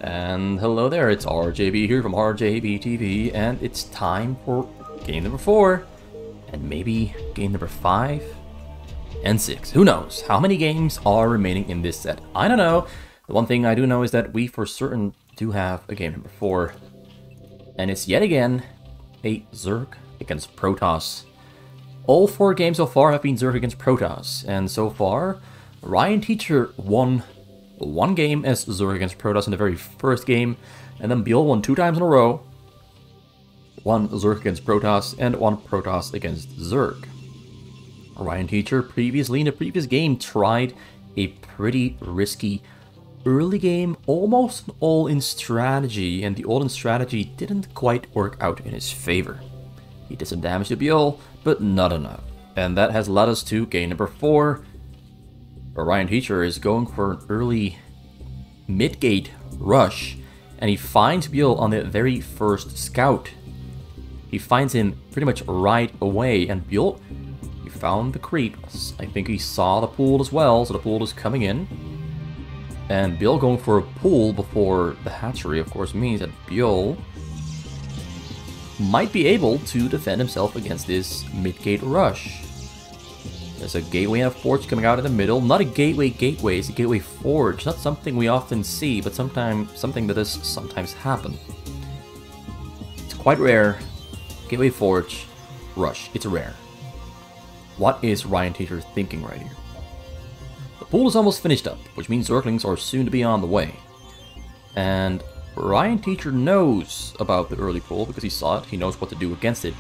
And hello there, it's RJB here from RJB TV, and it's time for game number 4, and maybe game number 5 and 6. Who knows? How many games are remaining in this set? I don't know. The one thing I do know is that we for certain do have a game number 4, and it's yet again a Zerg against Protoss. All 4 games so far have been Zerg against Protoss, and so far, RyanTeacher won one game as Zerg against Protoss in the very first game, and then Byul won 2 times in a row. One Zerg against Protoss, and one Protoss against Zerg. RyanTeacher previously in the previous game tried a pretty risky early game, almost all in strategy, and the all in strategy didn't quite work out in his favor. He did some damage to Byul, but not enough. And that has led us to game number 4. RyanTeacher is going for an early mid-gate rush, and he finds Byul on the very first scout. He finds him pretty much right away, and Byul, he found the creep. I think he saw the pool as well, so the pool is coming in. And Byul going for a pool before the hatchery, of course, means that Byul might be able to defend himself against this mid-gate rush. There's a gateway and a forge coming out in the middle. Not a gateway, it's a gateway forge. Not something we often see, but sometimes something that does sometimes happen. It's quite rare. Gateway forge, rush. It's rare. What is RyanTeacher thinking right here? The pool is almost finished up, which means Zerglings are soon to be on the way. And RyanTeacher knows about the early pool because he saw it. He knows what to do against it.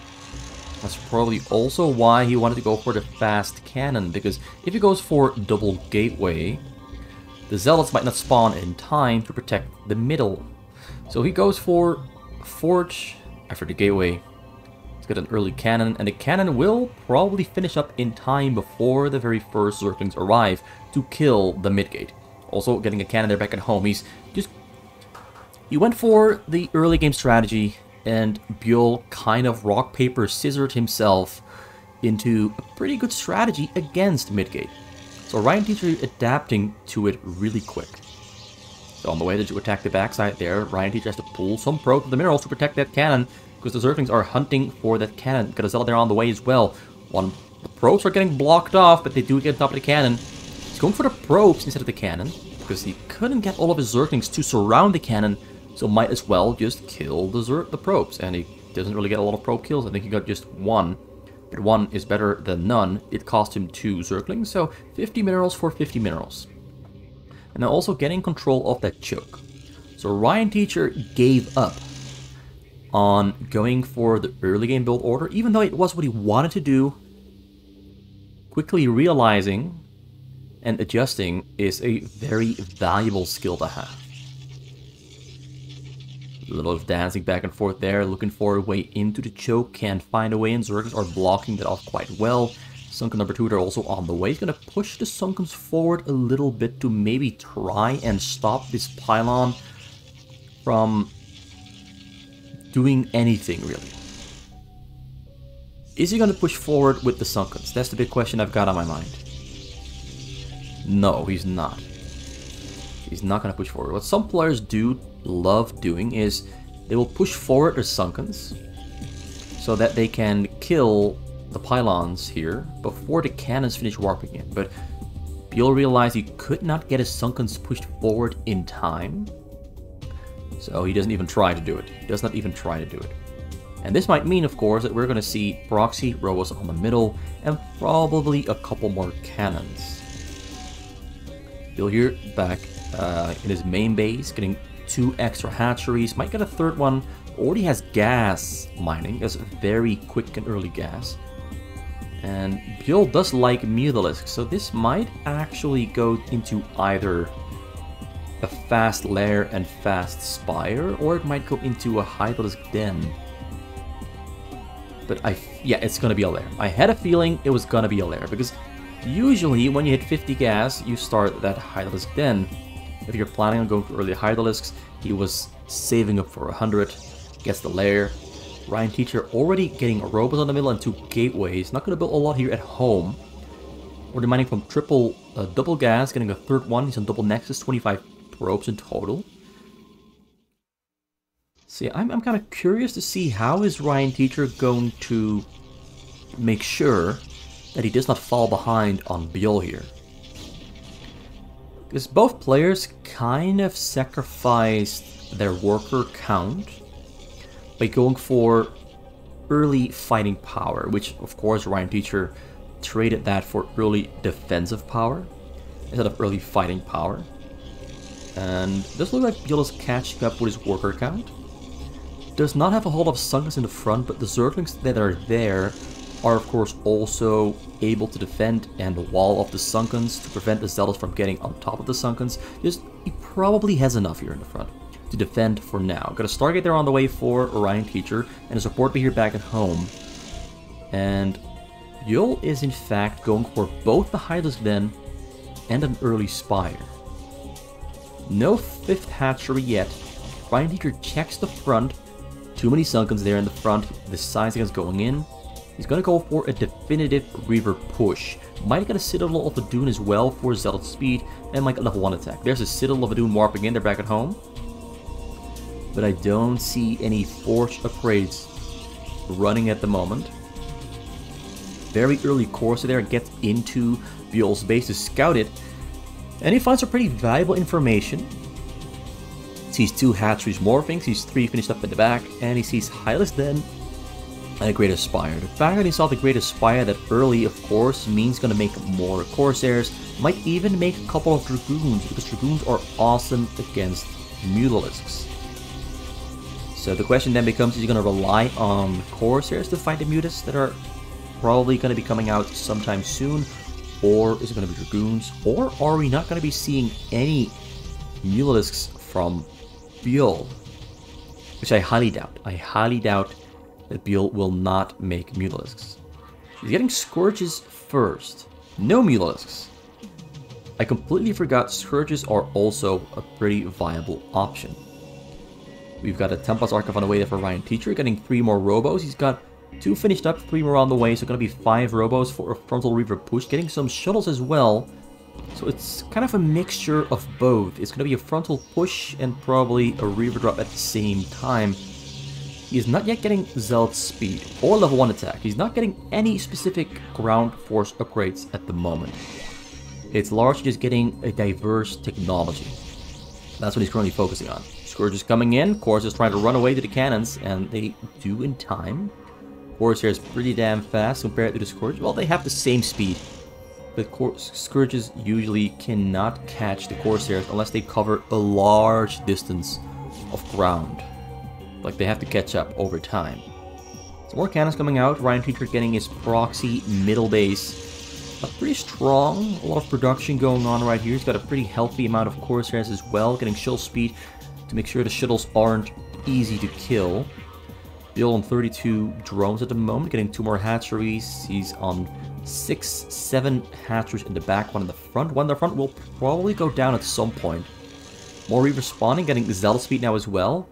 That's probably also why he wanted to go for the fast cannon, because if he goes for double gateway, the zealots might not spawn in time to protect the middle. So he goes for forge after the gateway. He's got an early cannon, and the cannon will probably finish up in time before the very first Zerglings arrive to kill the midgate. Also getting a cannon there back at home. He went for the early game strategy, and Byul kind of rock, paper, scissored himself into a pretty good strategy against midgate. So RyanTeacher adapting to it really quick. So on the way to attack the backside there, RyanTeacher has to pull some probes from the minerals to protect that cannon, because the Zerglings are hunting for that cannon. Got a zealot there on the way as well. The probes are getting blocked off, but they do get on top of the cannon. He's going for the probes instead of the cannon, because he couldn't get all of his Zerglings to surround the cannon. So might as well just kill the probes, and he doesn't really get a lot of probe kills. I think he got just 1, but 1 is better than none. It cost him 2 Zerglings, so 50 minerals for 50 minerals. And then also getting control of that choke. So RyanTeacher gave up on going for the early game build order, even though it was what he wanted to do. Quickly realizing and adjusting is a very valuable skill to have. A little of dancing back and forth there, looking for a way into the choke, can't find a way in. Zerglings are blocking that off quite well. Sunken number 2, they're also on the way. He's going to push the Sunkens forward a little bit to maybe try and stop this pylon from doing anything, really. Is he going to push forward with the Sunkens? That's the big question I've got on my mind. No, he's not. He's not going to push forward. What some players do love doing is they will push forward their Sunkens so that they can kill the pylons here before the cannons finish warping in. But Byul realized he could not get his Sunkens pushed forward in time, so he doesn't even try to do it. He does not even try to do it. And this might mean, of course, that we're going to see proxy robots on the middle and probably a couple more cannons. Byul here back in his main base, getting 2 extra hatcheries, might get a 3rd one. Already has gas mining, that's very quick and early gas. And Byul does like Mutalisk, so this might actually go into either a fast lair and fast spire, or it might go into a Hydralisk den. But yeah, it's gonna be a lair. I had a feeling it was gonna be a lair, because usually when you hit 50 gas, you start that Hydralisk den. If you're planning on going for early Hydralisks, he was saving up for 100, gets the lair. RyanTeacher already getting robots on the middle and 2 gateways. Not going to build a lot here at home. Already mining from double gas, getting a 3rd one. He's on double nexus, 25 probes in total. See, I'm kind of curious to see how is RyanTeacher going to make sure that he does not fall behind on Byul here. Because both players kind of sacrificed their worker count by going for early fighting power, which of course RyanTeacher traded that for early defensive power instead of early fighting power. And it does look like Byul is catching up with his worker count. Does not have a whole lot of Sunkens in the front, but the Zerglings that are there are of course also able to defend and wall off the Sunkens to prevent the Zealots from getting on top of the Sunkens. He probably has enough here in the front to defend for now. Got a Stargate there on the way for RyanTeacher and a support be here back at home. And Byul is in fact going for both the Hydralisk Den and an early Spire. No 5th hatchery yet. RyanTeacher checks the front. Too many Sunkens there in the front. The size against going in. He's going to go for a definitive Reaver push. Might get a Citadel of the Dune as well for Zealot speed and like a level 1 attack. There's a Citadel of the Dune warping in. They're back at home. But I don't see any Forge upgrades running at the moment. Very early Corsair there gets into Byul's base to scout it. And he finds some pretty valuable information. Sees 2 hatcheries morphing, sees 3 finished up in the back, and he sees Hydralisk Den and a Great Spire. The fact that he saw the Great Spire that early, of course, means going to make more Corsairs. Might even make a couple of Dragoons, because Dragoons are awesome against Mutalisks. So the question then becomes, is he going to rely on Corsairs to fight the Mutants that are probably going to be coming out sometime soon? Or is it going to be Dragoons? Or are we not going to be seeing any Mutalisks from Byul? Which I highly doubt. I highly doubt that Byul will not make Mutalisks. He's getting Scourges first. No Mutalisks. I completely forgot Scourges are also a pretty viable option. We've got a Tempest Archive on the way there for RyanTeacher, getting 3 more Robos. He's got 2 finished up, 3 more on the way, so going to be 5 Robos for a Frontal Reaver push. Getting some Shuttles as well. So it's kind of a mixture of both. It's going to be a Frontal push and probably a Reaver drop at the same time. He is not yet getting Zealot speed or level 1 attack. He's not getting any specific ground force upgrades at the moment. It's largely just getting a diverse technology. That's what he's currently focusing on. Scourge is coming in. Corsair is trying to run away to the cannons, and they do in time. Corsair is pretty damn fast compared to the Scourge. Well, they have the same speed. But Scourges usually cannot catch the Corsairs unless they cover a large distance of ground. Like, they have to catch up over time. Some more cannons coming out. RyanTeacher getting his proxy middle base. Pretty strong. A lot of production going on right here. He's got a pretty healthy amount of Corsairs as well. Getting shuttle speed to make sure the shuttles aren't easy to kill. Byul on 32 drones at the moment. Getting 2 more hatcheries. He's on 6, 7 hatcheries in the back. 1 in the front. 1 in the front will probably go down at some point. More Reaver spawning. Getting Zealot speed now as well.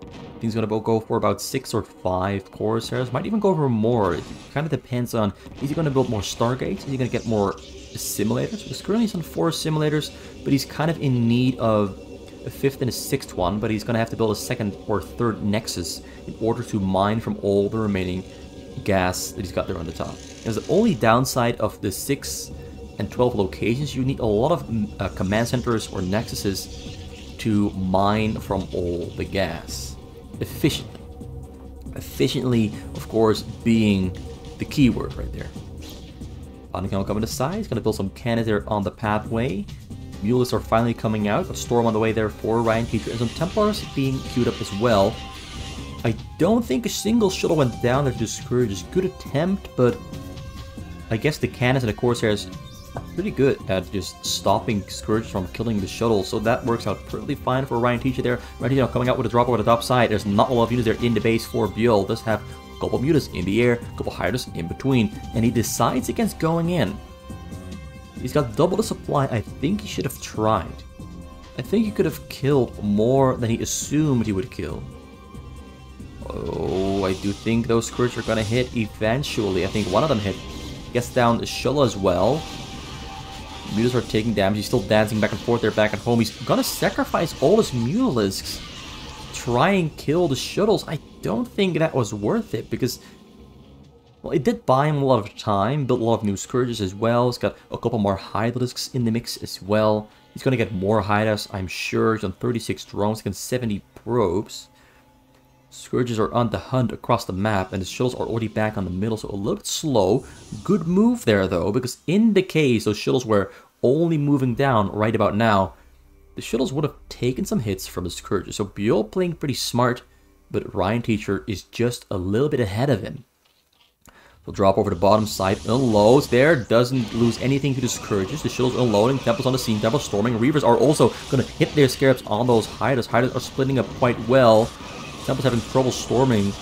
I think he's going to go for about 6 or 5 Corsairs. Might even go for more. It kind of depends on, is he going to build more Stargates? Is he going to get more simulators? Because currently he's on 4 simulators, but he's kind of in need of a 5th and a 6th one, but he's going to have to build a 2nd or 3rd Nexus in order to mine from all the remaining gas that he's got there on the top. Because the only downside of the 6 and 12 locations, you need a lot of command centers or Nexuses to mine from all the gas. Efficiently. Efficiently, of course, being the keyword right there. Bottom cannon coming to the side. He's going to build some cannons there on the pathway. Mules are finally coming out. A storm on the way there for RyanTeacher. And some Templars being queued up as well. I don't think a single shuttle went down there to Scourge. It's a good attempt, but I guess the cannons and the Corsairs are pretty good at just stopping Scourge from killing the shuttle, so that works out pretty fine for RyanTeacher there. RyanTeacher coming out with a drop over the top side. There's not a lot of units there in the base for Byul. Does have a couple of mutants in the air, a couple of Hydras in between, and he decides against going in. He's got double the supply. I think he should have tried. I think he could have killed more than he assumed he would kill. Oh, I do think those Scourge are gonna hit eventually. I think one of them hit. Gets down the shuttle as well. Mutants are taking damage. He's still dancing back and forth there back at home. He's gonna sacrifice all his Mutalisks try and kill the shuttles, I don't think that was worth it, because, well, it did buy him a lot of time, built a lot of new scourges as well. He's got a couple more Hydralisks in the mix as well. He's going to get more Hydras, I'm sure. He's on 36 drones against 70 probes. Scourges are on the hunt across the map, and the shuttles are already back on the middle, so a little bit slow. Good move there, though, because in the case those shuttles were only moving down right about now, the shuttles would have taken some hits from the Scourges. So Byul playing pretty smart, but RyanTeacher is just a little bit ahead of him. He'll drop over the bottom side, unloads there, doesn't lose anything to the Scourges. The shuttles unloading, Temples on the scene, Temples storming. Reavers are also going to hit their Scarabs on those Hydras. Hydras are splitting up quite well. Temples having trouble storming,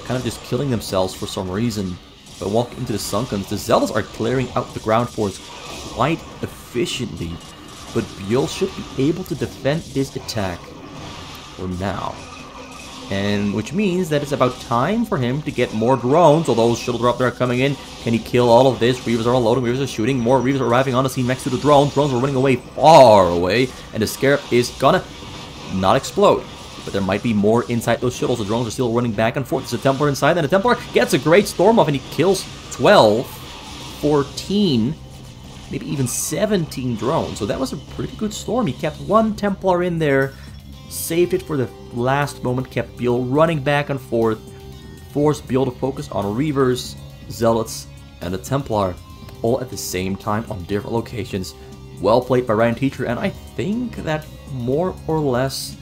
kind of just killing themselves for some reason. But walk into the Sunkens. The Zealots are clearing out the ground force quite efficiently. But Byul should be able to defend this attack for now. And which means that it's about time for him to get more drones. Although those shuttles are up there coming in. Can he kill all of this? Reavers are unloading, Reavers are shooting. More Reavers are arriving on the scene next to the drones. Drones are running away, far away. And the Scarab is gonna not explode. But there might be more inside those shuttles. The drones are still running back and forth. There's a Templar inside, and the Templar gets a great storm off, and he kills 12, 14, maybe even 17 drones. So that was a pretty good storm. He kept one Templar in there, saved it for the last moment, kept Byul running back and forth, forced Byul to focus on Reavers, Zealots, and the Templar, all at the same time on different locations. Well played by RyanTeacher, and I think that more or less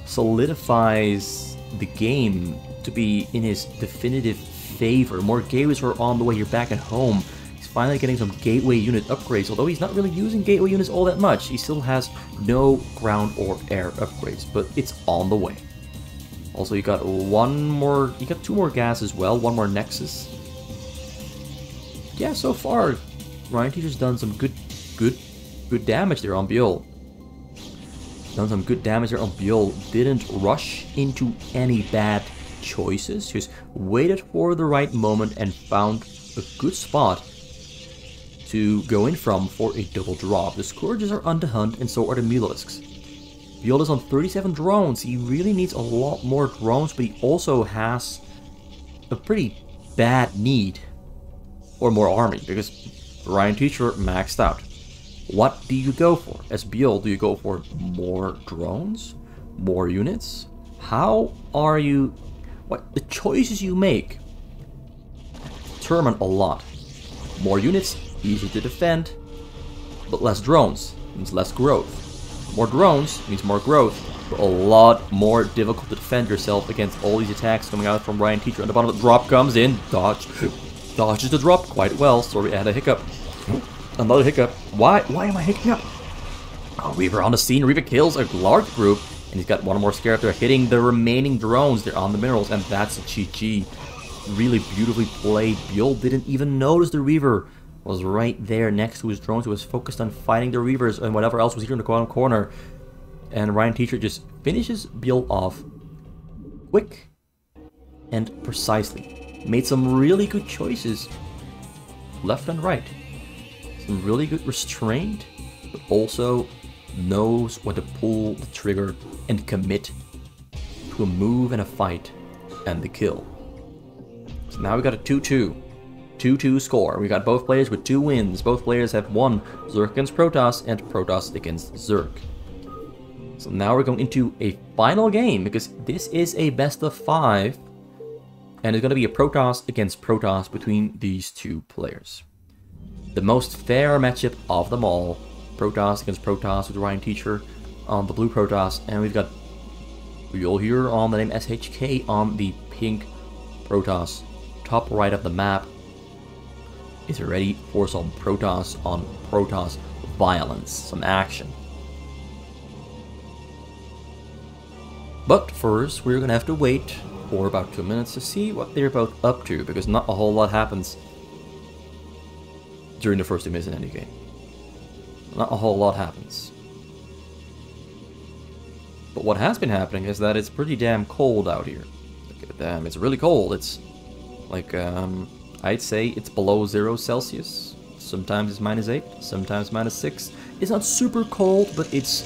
solidifies the game to be in his definitive favor. More gateways are on the way. You're back at home. He's finally getting some gateway unit upgrades, although he's not really using gateway units all that much. He still has no ground or air upgrades, but it's on the way. Also, you got two more gas as well, one more Nexus. Yeah, so far, RyanTeacher's done some good damage there on Byul. Done some good damage there on Byul. Didn't rush into any bad choices. Just waited for the right moment and found a good spot to go in from for a double drop. The Scourges are on the hunt, and so are the Mutalisks. Byul is on 37 drones. He really needs a lot more drones, but he also has a pretty bad need for more army, because RyanTeacher maxed out. What do you go for? As Byul, do you go for more drones? More units? How are you... the choices you make determine a lot. More units, easier to defend, but less drones means less growth. More drones means more growth, but a lot more difficult to defend yourself against all these attacks coming out from RyanTeacher. On the bottom of the drop comes in, dodges the drop quite well. Sorry, I had a hiccup. Another hiccup. Why am I hiccupping up? Oh, Reaver on the scene. Reaver kills a large group, and he's got one more Scarab there hitting the remaining drones. They're on the minerals, and that's a GG. Really beautifully played. Byul didn't even notice the Reaver was right there next to his drones. He was focused on fighting the Reavers and whatever else was here in the bottom corner. And RyanTeacher just finishes Byul off quick and precisely. Made some really good choices left and right. Some really good restraint, but also knows when to pull the trigger and commit to a move and a fight and the kill. So now we got a 2-2. 2-2 score. We got both players with 2 wins. Both players have won Zerg against Protoss and Protoss against Zerg. So now we're going into a final game, because this is a best of 5. And it's going to be a Protoss against Protoss between these two players. The most fair matchup of them all. Protoss against Protoss with RyanTeacher on the blue Protoss. And we've got Byul here on the name SHK on the pink Protoss. Top right of the map. Is ready for some Protoss on Protoss violence. Some action. But first, we're going to have to wait for about 2 minutes to see what they're both up to, because not a whole lot happens during the first 2 minutes in any game. Not a whole lot happens. But what has been happening is that it's pretty damn cold out here. Damn, it's really cold. It's like, I'd say it's below 0 Celsius. Sometimes it's -8, sometimes -6. It's not super cold, but it's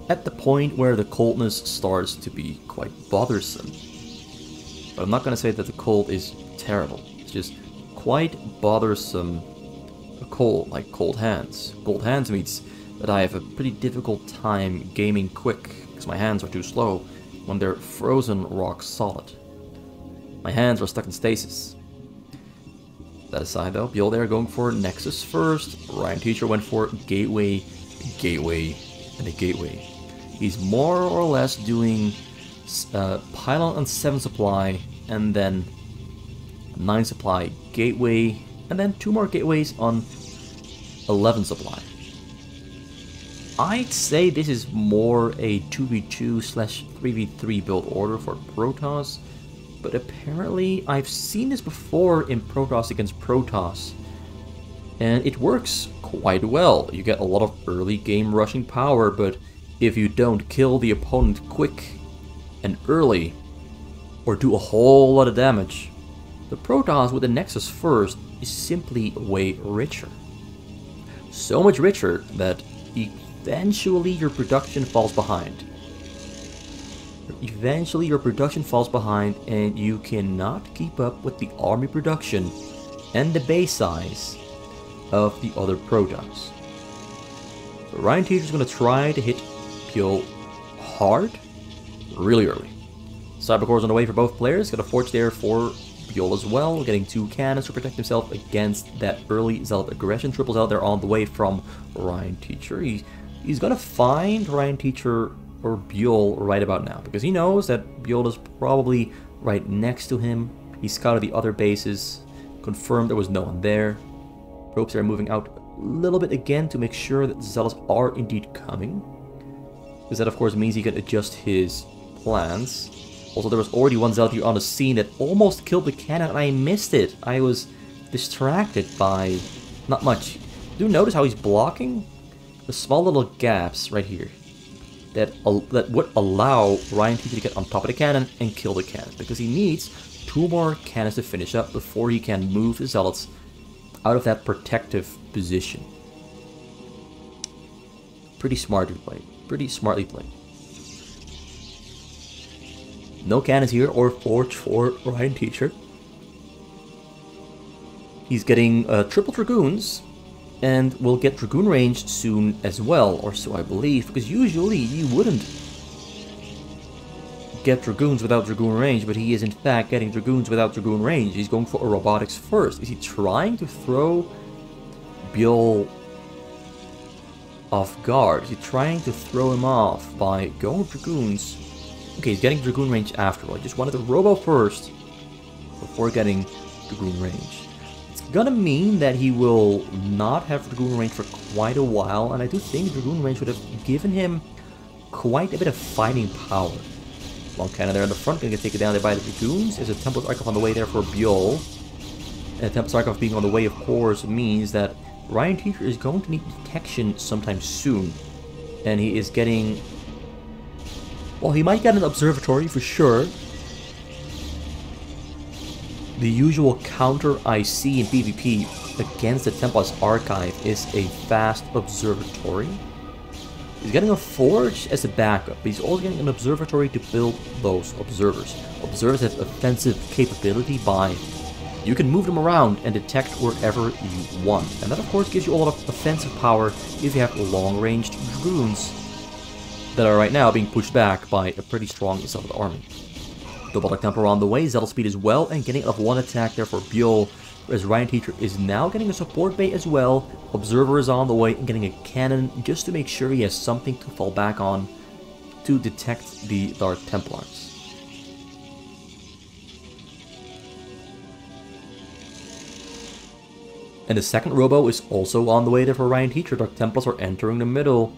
at the point where the coldness starts to be quite bothersome. But I'm not going to say that the cold is terrible. It's just quite bothersome cold, like cold hands. Cold hands means that I have a pretty difficult time gaming quick, because my hands are too slow when they're frozen rock solid. My hands are stuck in stasis. That aside though, Byul there going for Nexus first. RyanTeacher went for Gateway, Gateway, and a Gateway. He's more or less doing Pylon on 7 supply, and then 9 supply Gateway, and then 2 more Gateways on 11 supply. I'd say this is more a 2v2/3v3 build order for Protoss, but apparently I've seen this before in Protoss against Protoss, and it works quite well. You get a lot of early game rushing power, but if you don't kill the opponent quick and early, or do a whole lot of damage, the Protoss with the Nexus first is simply way richer. So much richer that eventually your production falls behind. Eventually your production falls behind and you cannot keep up with the army production and the base size of the other Protoss. So RyanTeacher is going to try to hit Byul hard, really early. Cybercore's on the way for both players, got a Forge there for Byul as well, getting 2 cannons to protect himself against that early Zealot aggression. Triples out there on the way from RyanTeacher. He's gonna find RyanTeacher or Byul right about now, because he knows that Byul is probably right next to him. He scouted the other bases, confirmed there was no one there. Probes are moving out a little bit again to make sure that the Zealots are indeed coming, because that of course means he can adjust his plans. Also, there was already one Zealot here on the scene that almost killed the cannon, and I missed it. I was distracted by not much. Do you notice how he's blocking? The small little gaps right here that would allow RyanTeacher to get on top of the cannon and kill the cannon, because he needs 2 more cannons to finish up before he can move the Zealots out of that protective position. Pretty smartly played. Pretty smartly played. No cannons here or Forge for RyanTeacher. He's getting triple Dragoons, and will get Dragoon range soon as well, or so I believe, because usually you wouldn't get Dragoons without Dragoon range, but he is in fact getting Dragoons without Dragoon range. He's going for a Robotics first. Is he trying to throw Byul off guard? Is he trying to throw him off by going with Dragoons? Okay, he's getting Dragoon range after all. He just wanted the Robo first before getting Dragoon range. It's gonna mean that he will not have Dragoon range for quite a while, and I do think Dragoon range would have given him quite a bit of fighting power. Long cannon there in the front, gonna get taken down there by the Dragoons. There's a Tempest Archov on the way there for Byul. And Tempest Archov being on the way, of course, means that RyanTeacher is going to need detection sometime soon. And he is getting... well, he might get an observatory for sure. The usual counter I see in PvP against the Tempest Archive is a fast observatory. He's getting a Forge as a backup, but he's also getting an observatory to build those observers. Observers have offensive capability by... you can move them around and detect wherever you want. And that of course gives you a lot of offensive power if you have long-ranged Dragoons that are right now being pushed back by a pretty strong Zealot army. Robotic Temple on the way, Zealot speed as well, and getting up 1 attack there for Byul, whereas RyanTeacher is now getting a support bay as well. Observer is on the way and getting a cannon just to make sure he has something to fall back on to detect the Dark Templars. And the second Robo is also on the way there for RyanTeacher. Dark Templars are entering the middle.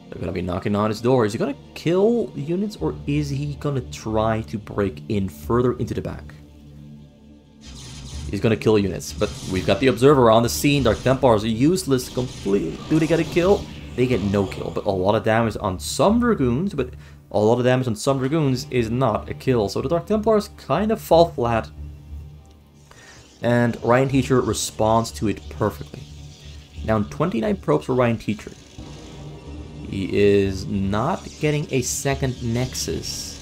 They're going to be knocking on his door. Is he going to kill units, or is he going to try to break in further into the back? He's going to kill units, but we've got the Observer on the scene. Dark Templars are useless completely. Do they get a kill? They get no kill, but a lot of damage on some Dragoons, but a lot of damage on some Dragoons is not a kill. So the Dark Templars kind of fall flat, and RyanTeacher responds to it perfectly. Down 29 probes for RyanTeacher. He is not getting a second Nexus.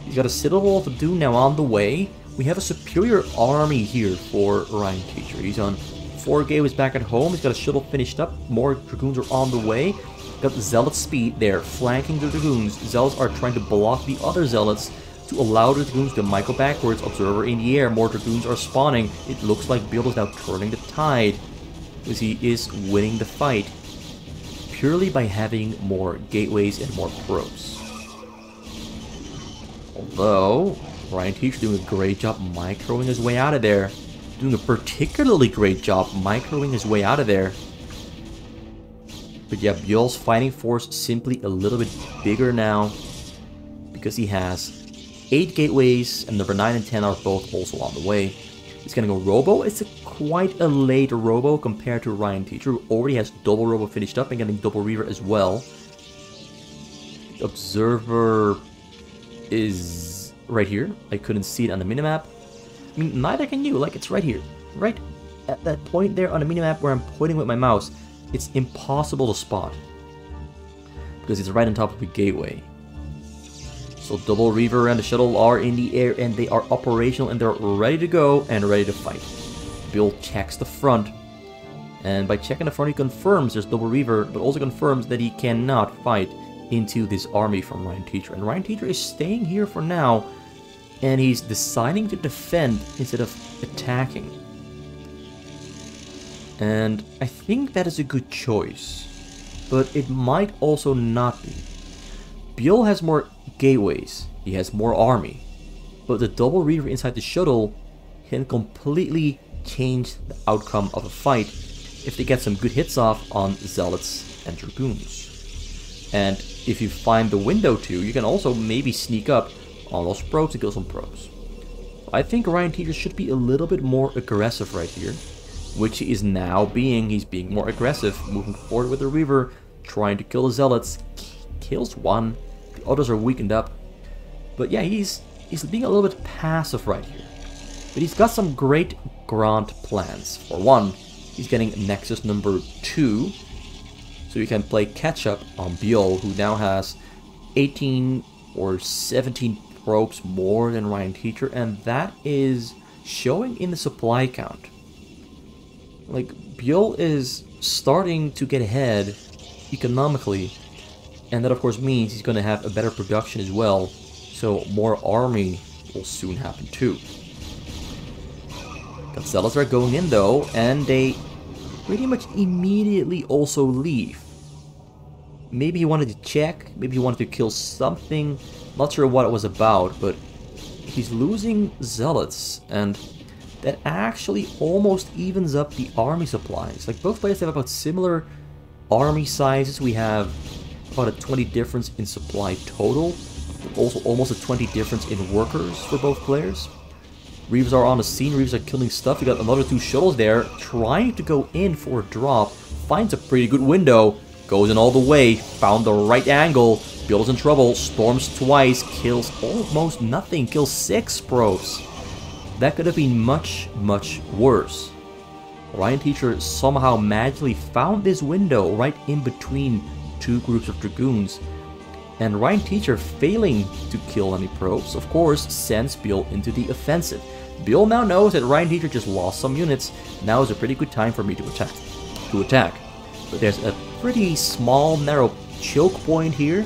He's got a Citadel to do now on the way. We have a superior army here for RyanTeacher. He's on 4 gateways back at home. He's got a shuttle finished up. More Dragoons are on the way. Got the Zealot speed there, flanking the Dragoons. Zealots are trying to block the other Zealots to allow the Dragoons to micro backwards. Observer in the air. More Dragoons are spawning. It looks like Byul is now turning the tide, because he is winning the fight purely by having more gateways and more probes. Although RyanTeacher doing a great job microing his way out of there. Doing a particularly great job microing his way out of there. But yeah, Byul's fighting force simply a little bit bigger now, because he has 8 gateways, and number 9 and 10 are both also on the way. He's getting a Robo. It's quite a late Robo compared to RyanTeacher, who already has double Robo finished up and getting double Reaver as well. Observer is right here. I couldn't see it on the minimap. I mean, neither can you. Like, it's right here. Right at that point there on the minimap where I'm pointing with my mouse. It's impossible to spot, because it's right on top of the gateway. So double Reaver and the shuttle are in the air, and they are operational, and they're ready to go and ready to fight. Byul checks the front, and by checking the front he confirms there's double Reaver, but also confirms that he cannot fight into this army from RyanTeacher. And RyanTeacher is staying here for now, and he's deciding to defend instead of attacking. And I think that is a good choice, but it might also not be. Byul has more gateways, he has more army, but the double Reaver inside the shuttle can completely change the outcome of a fight if they get some good hits off on Zealots and Dragoons. And if you find the window to, you can also maybe sneak up on those probes and kill some probes. I think RyanTeacher should be a little bit more aggressive right here, which he is now being. He's being more aggressive, moving forward with the Reaver, trying to kill the Zealots. Kills one, the others are weakened up. But yeah, he's being a little bit passive right here. But he's got some great grand plans. For one, he's getting Nexus number 2, so he can play catch up on Byul, who now has 18 or 17 probes more than RyanTeacher, and that is showing in the supply count. Like, Byul is starting to get ahead economically, and that of course means he's going to have a better production as well, so more army will soon happen too. The Zealots are going in though, and they pretty much immediately also leave. Maybe he wanted to check, maybe he wanted to kill something, not sure what it was about, but he's losing Zealots, and that actually almost evens up the army supplies. Like, both players have about similar army sizes. We have about a 20 difference in supply total, also almost a 20 difference in workers for both players. Reavers are on the scene, Reavers are killing stuff. You got another 2 shuttles there, trying to go in for a drop, finds a pretty good window, goes in all the way, found the right angle, Byul is in trouble, storms twice, kills almost nothing, kills 6 probes. That could have been much, much worse. RyanTeacher somehow magically found this window right in between 2 groups of Dragoons, and RyanTeacher, failing to kill any probes, of course, sends Byul into the offensive. Byul now knows that RyanTeacher just lost some units. Now is a pretty good time for me to attack. But there's a pretty small, narrow choke point here,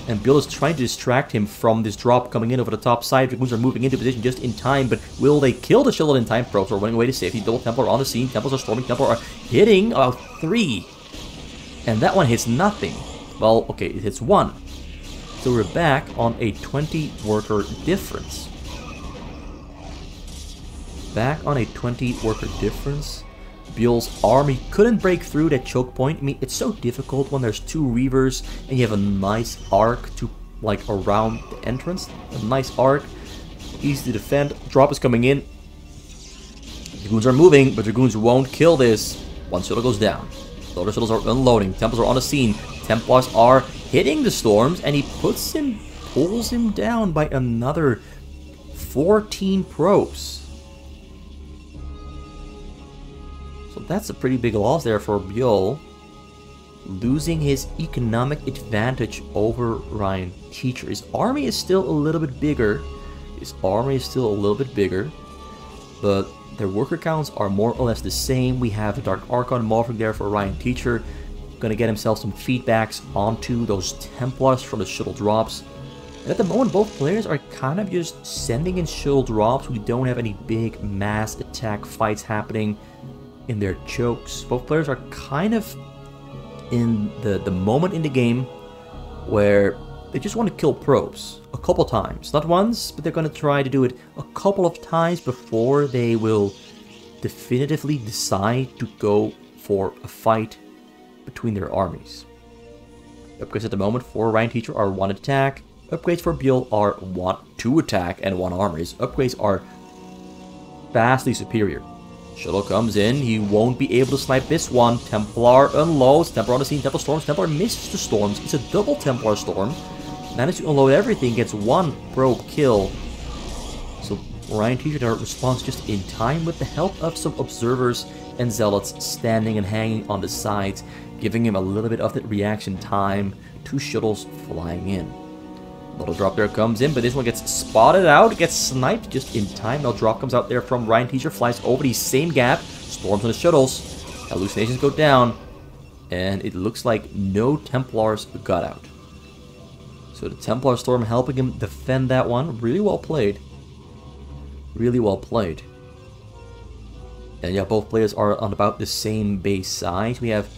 and Byul is trying to distract him from this drop coming in over the top side. Dragoons are moving into position just in time, but will they kill the shuttle in time? Probes are running away to safety. Double Templar on the scene. Templars are storming. Templar are hitting about 3. And that one hits nothing. Well, okay, it hits 1. So we're back on a 20 worker difference. Back on a 20 worker difference. Byul's army couldn't break through that choke point. I mean, it's so difficult when there's 2 Reavers and you have a nice arc to, like, around the entrance. A nice arc. Easy to defend. Drop is coming in. Dragoons are moving, but Dragoons won't kill this. 1 shuttle goes down. The other shuttles are unloading. Templars are on the scene. Templars are hitting the storms, and he pulls him down by another 14 probes. So that's a pretty big loss there for Byul. losing his economic advantage over RyanTeacher. His army is still a little bit bigger. But their worker counts are more or less the same. We have the Dark Archon moving there for RyanTeacher. Gonna get himself some feedbacks onto those Templars from the shuttle drops. And at the moment, both players are kind of just sending in shuttle drops. We don't have any big mass attack fights happening in their chokes. Both players are kind of in the moment in the game where they just want to kill probes a couple times. Not once, but they're going to try to do it a couple of times before they will definitively decide to go for a fight between their armies. Upgrades at the moment for RyanTeacher are 1 attack. Upgrades for Byul are 2 attack and 1 armor. His upgrades are vastly superior. Shuttle comes in, he won't be able to snipe this one. Templar unloads, Templar on the scene, Templar storms, Templar misses the storms. It's a double Templar storm. Managed to unload everything, gets 1 probe kill. So RyanTeacher responds just in time with the help of some observers and zealots standing and hanging on the sides, giving him a little bit of that reaction time. 2 shuttles flying in. Little drop there comes in, but this one gets spotted out, gets sniped just in time. Now drop comes out there from RyanTeacher, flies over the same gap, storms on the shuttles, hallucinations go down, and it looks like no Templars got out. So the Templar storm helping him defend that one. Really well played. Really well played. And yeah, both players are on about the same base size. We have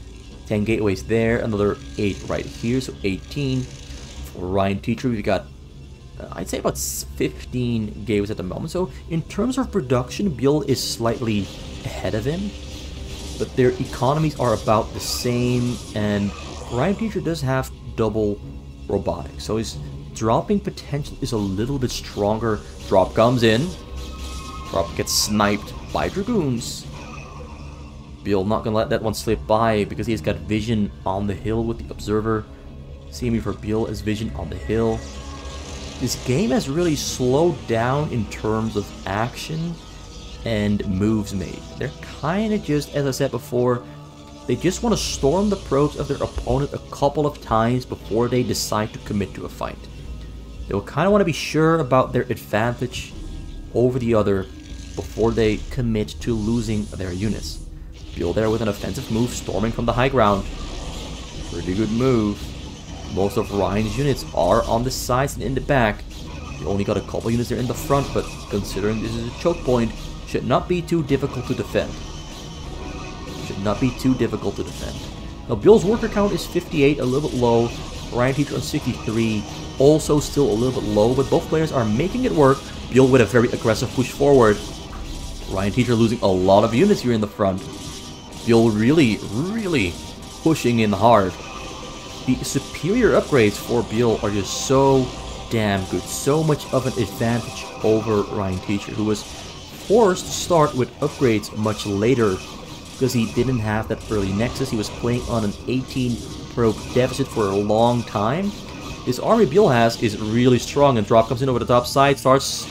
10 gateways there, another 8 right here, so 18. For RyanTeacher, we've got, I'd say about 15 gateways at the moment. So in terms of production, Byul is slightly ahead of him. But their economies are about the same, and RyanTeacher does have double robotics. So his dropping potential is a little bit stronger. Drop comes in. Drop gets sniped by Dragoons. Byul not gonna let that one slip by because he's got vision on the hill with the observer. CME for Byul as vision on the hill. This game has really slowed down in terms of action and moves made. They're kind of just, as I said before, they just want to storm the probes of their opponent a couple of times before they decide to commit to a fight. They will kind of want to be sure about their advantage over the other before they commit to losing their units. Byul there with an offensive move, storming from the high ground. Pretty good move. Most of Ryan's units are on the sides and in the back. They only got a couple units there in the front, but considering this is a choke point, should not be too difficult to defend. Should not be too difficult to defend. Now Byul's worker count is 58, a little bit low. RyanTeacher on 63, also still a little bit low, but both players are making it work. Byul with a very aggressive push forward. RyanTeacher losing a lot of units here in the front. Byul really pushing in hard. The superior upgrades for Byul are just so damn good. So much of an advantage over RyanTeacher, who was forced to start with upgrades much later because he didn't have that early nexus. He was playing on an 18 probe deficit for a long time. This army Byul has is really strong, and drop comes in over the top side, starts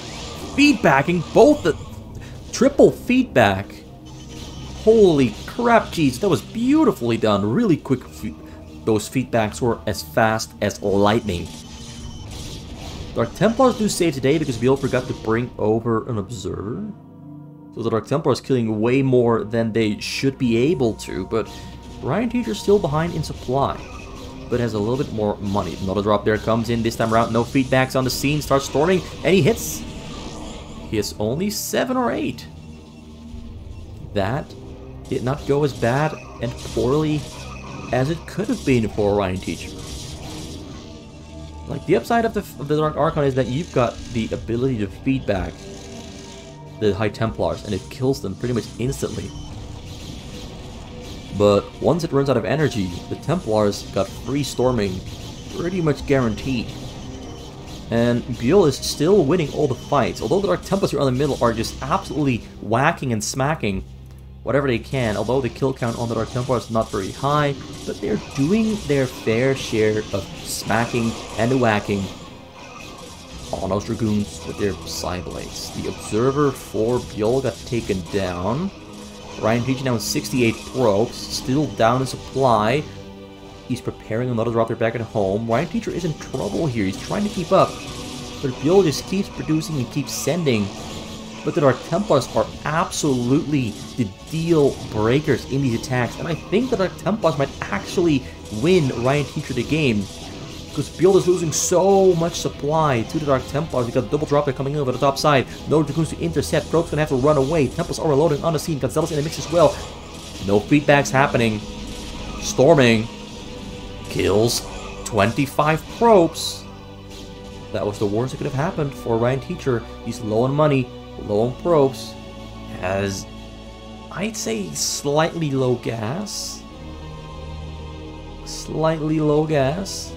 feedbacking both the triple feedback. Holy crap, jeez, that was beautifully done. Really quick. Those feedbacks were as fast as lightning. Dark Templars do save today because Byul forgot to bring over an observer. So the Dark Templars killing way more than they should be able to, but RyanTeacher's still behind in supply, but has a little bit more money. Another drop there comes in this time around, no feedbacks on the scene, starts storming, and he hits. He has only 7 or 8. That did not go as bad and poorly as it could have been for RyanTeacher. Like, the upside of the Dark Archon is that you've got the ability to feedback the High Templars, and it kills them pretty much instantly. But once it runs out of energy, the Templars got free storming pretty much guaranteed. And Byul is still winning all the fights, although the Dark Templars here on the middle are just absolutely whacking and smacking whatever they can, although the kill count on the Dark Templars is not very high, but they're doing their fair share of smacking and whacking on those Dragoons with their Psi Blades. The Observer for Byul got taken down. RyanTeacher now with 68 probes, still down in supply. He's preparing another drop there back at home. RyanTeacher is in trouble here. He's trying to keep up. But Byul just keeps producing and keeps sending. But the Dark Templars are absolutely the deal breakers in these attacks. And I think the Dark Templars might actually win RyanTeacher the game. Because Byul is losing so much supply to the Dark Templars. We've got a double drop there coming in over the top side. No Dragoons to intercept. Protoss gonna have to run away. Templars are reloading on the scene. Got Zealots in the mix as well. No feedbacks happening. Storming. Kills 25 probes. That was the worst that could have happened for RyanTeacher. He's low on money, low on probes. Has, I'd say, slightly low gas. Slightly low gas.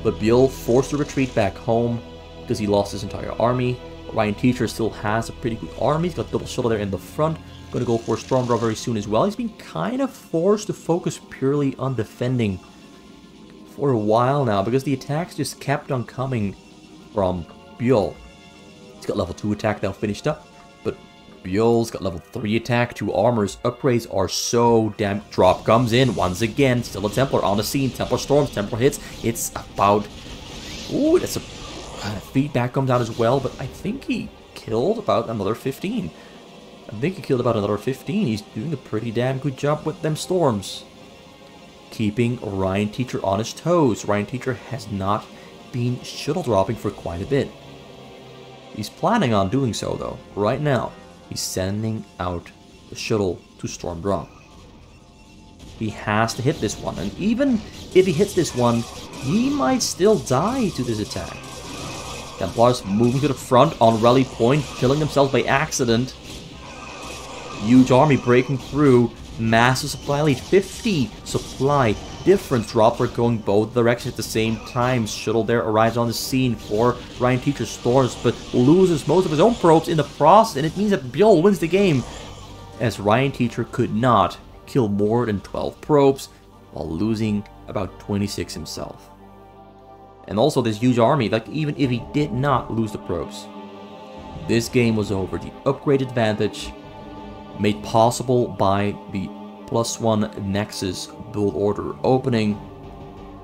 But Byul forced to retreat back home because he lost his entire army. RyanTeacher still has a pretty good army. He's got double shuttle there in the front. Gonna go for a storm draw very soon as well. He's been kind of forced to focus purely on defending for a while now because the attacks just kept on coming from Byul. He's got level 2 attack now finished up, but Byul's got level 3 attack, 2 armors. Upgrades are so damn... Drop comes in once again. Still a Templar on the scene. Templar storms, Templar hits. It's about... Ooh, that's a... feedback comes out as well, but I think he killed about another 15. He's doing a pretty damn good job with them storms. Keeping RyanTeacher on his toes. RyanTeacher has not been shuttle dropping for quite a bit. He's planning on doing so though. Right now, he's sending out the shuttle to storm drop. He has to hit this one, and even if he hits this one, he might still die to this attack. Templars moving to the front on rally point, killing themselves by accident. Huge army breaking through. Massive supply lead. 50 supply difference. Dropper going both directions at the same time. Shuttle there arrives on the scene for RyanTeacher storms, but loses most of his own probes in the process, and it means that Byul wins the game, as RyanTeacher could not kill more than 12 probes while losing about 26 himself. And also this huge army, like even if he did not lose the probes, this game was over. The upgrade advantage made possible by the +1 Nexus build order opening.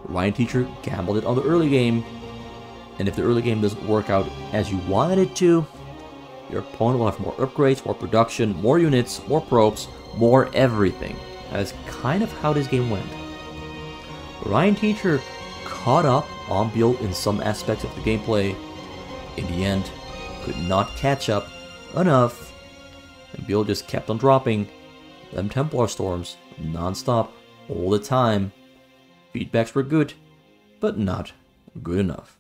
RyanTeacher gambled it on the early game, and if the early game doesn't work out as you wanted it to, your opponent will have more upgrades, more production, more units, more probes, more everything. That is kind of how this game went. RyanTeacher caught up on Byul in some aspects of the gameplay. In the end, could not catch up enough, and Byul just kept on dropping them Templar storms non-stop all the time. Feedbacks were good, but not good enough.